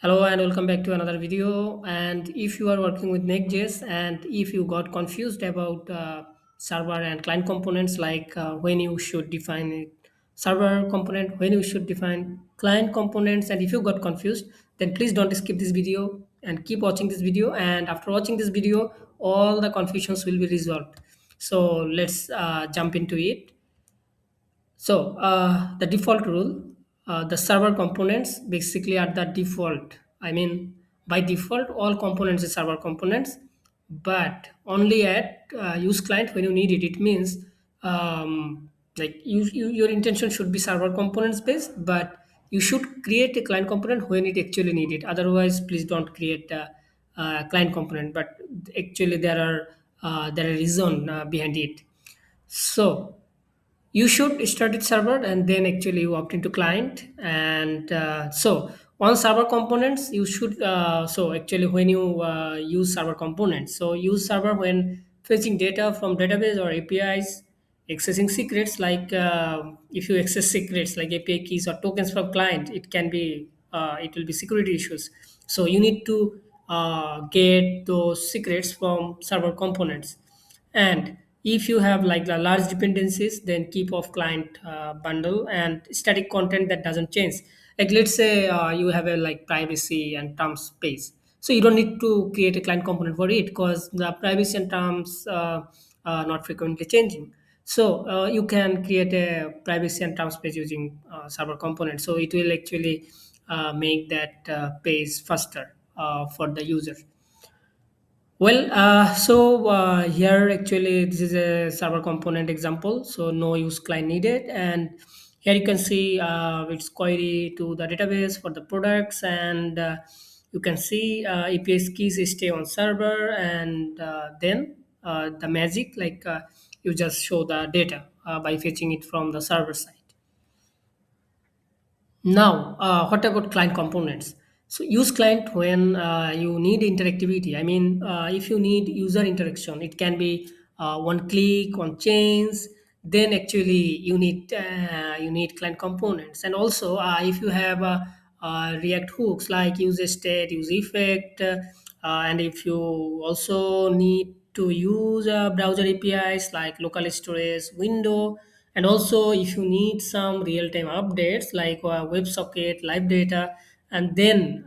Hello and welcome back to another video. And if you are working with Next.js and if you got confused about server and client components, like when you should define it, server component, when you should define client components, and if you got confused, then please don't skip this video and keep watching this video. And after watching this video, all the confusions will be resolved. So let's jump into it. So the default rule, the server components basically are the default. I mean, by default, all components is server components, but only at use client when you need it. It means like your intention should be server components based, but you should create a client component when it actually needed. Otherwise, please don't create a client component. But actually, there are reason behind it. So you should start with server and then actually you opt into client. And so on server components you should so actually when you use server components, so use server when fetching data from database or apis, accessing secrets like if you access secrets like api keys or tokens from client, it can be it will be security issues. So you need to get those secrets from server components. And if you have like the large dependencies, then keep off client bundle and static content that doesn't change. Like let's say you have a like privacy and terms space, so you don't need to create a client component for it because the privacy and terms are not frequently changing. So you can create a privacy and terms page using server component, so it will actually make that page faster for the user. Here actually this is a server component example, so no use client needed. And here you can see it's query to the database for the products, and you can see API keys stay on server, and then the magic like you just show the data by fetching it from the server side. Now, what about client components? So use client when you need interactivity. I mean, if you need user interaction, it can be one click on chains. Then actually you need client components. And also if you have React hooks like use state, use effect, and if you also need to use browser APIs like local storage window, and also if you need some real-time updates like WebSocket, live data, and then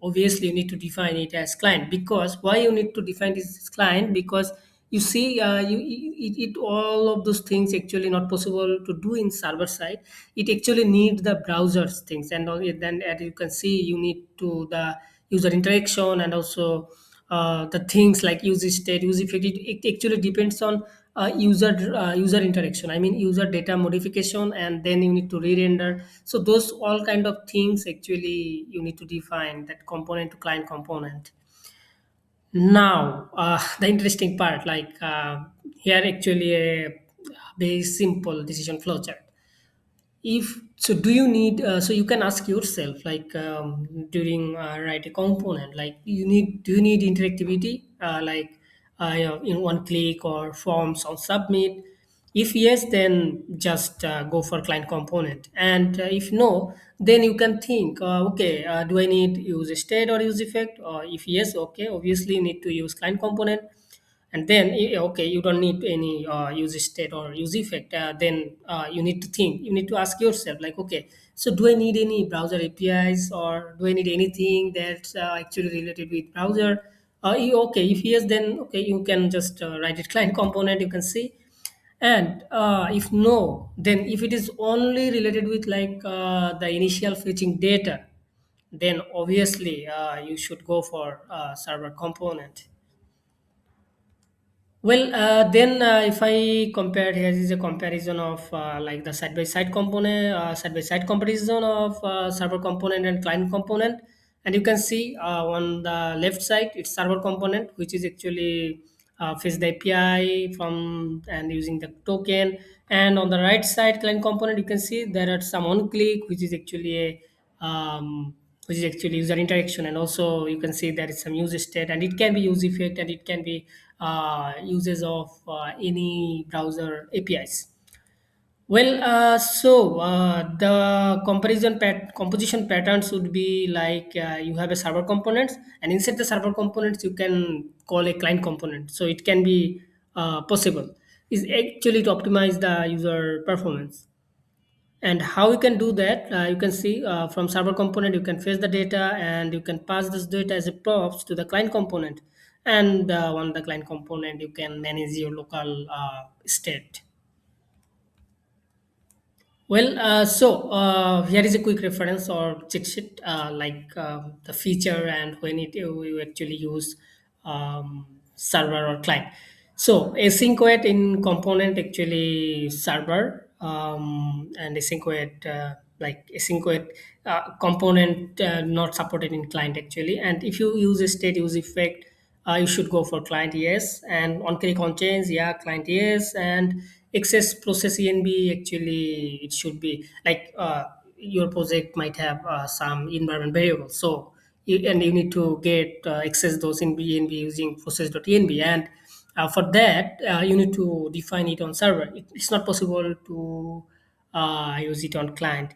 obviously you need to define it as client. Because why you need to define this as client? Because you see all of those things actually not possible to do in server side. It actually needs the browsers things, and then as you can see you need to the user interaction, and also the things like use state, use effect. It actually depends on user interaction. I mean user data modification, and then you need to re-render. So those all kind of things actually you need to define that component to client component. Now, the interesting part, like here actually a very simple decision flowchart. If so, do you need? So you can ask yourself, like during write a component, like do you need interactivity, like in one click or forms on submit? If yes, then just go for client component. And if no, then you can think, okay, do I need use state or use effect? Or if yes, okay, obviously you need to use client component. And then okay, you don't need any use state or use effect. Then you need to think, you need to ask yourself like, okay, so do I need any browser apis, or do I need anything that's actually related with browser? Okay, if yes, then okay, you can just write it client component, you can see. And if no, then if it is only related with like the initial fetching data, then obviously you should go for server component. Then if I compare, here is a comparison of like the side-by-side component, side-by-side comparison of server component and client component. And you can see on the left side, it's server component, which is actually fetch the API from and using the token. And on the right side, client component, you can see there are some on click, which is actually user interaction. And also you can see there is some user state, and it can be use effect, and it can be uses of any browser apis. The composition patterns would be like you have a server components, and inside the server components you can call a client component. So it can be possible. Is actually to optimize the user performance. And how you can do that? You can see from server component you can fetch the data and you can pass this data as a props to the client component. And on the client component you can manage your local state. Here is a quick reference or cheat sheet, the feature and when you actually use server or client. So async await in component actually server, and async await like async await component not supported in client actually. And if you use a state use effect, you should go for client yes, and on click on change, yeah, client yes, and access process env actually it should be like your project might have some environment variables, so and you need to get access those in env using process.env, and for that you need to define it on server. It's not possible to use it on client.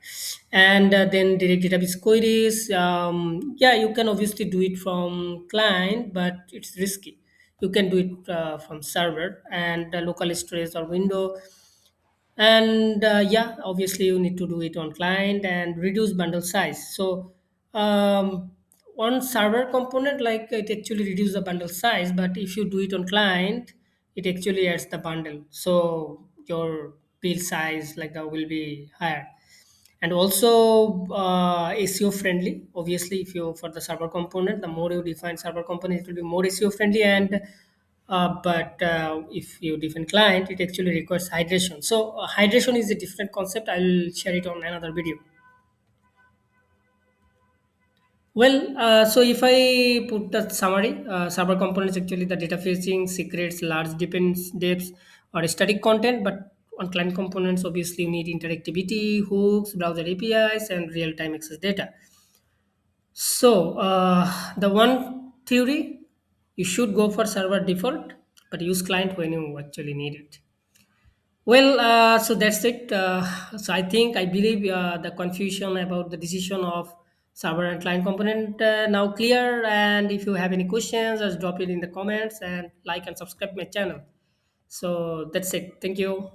And then direct database queries, yeah, you can obviously do it from client, but it's risky. You can do it from server and local storage or window. And yeah, obviously you need to do it on client and reduce bundle size. So on server component, like it actually reduce the bundle size, but if you do it on client, it actually adds the bundle, so your bill size like that will be higher. And also SEO friendly. Obviously, if you for the server component, the more you define server component, it will be more SEO friendly. And but if you define client, it actually requires hydration. So hydration is a different concept. I'll share it on another video. So if I put the summary, server components actually the data fetching, secrets, large depends depths, or static content. But on client components, obviously you need interactivity, hooks, browser APIs, and real-time access data. So the one theory, you should go for server default, but use client when you actually need it. So that's it. So I believe the confusion about the decision of server and client component now clear. And if you have any questions, just drop it in the comments and like and subscribe my channel. So that's it. Thank you.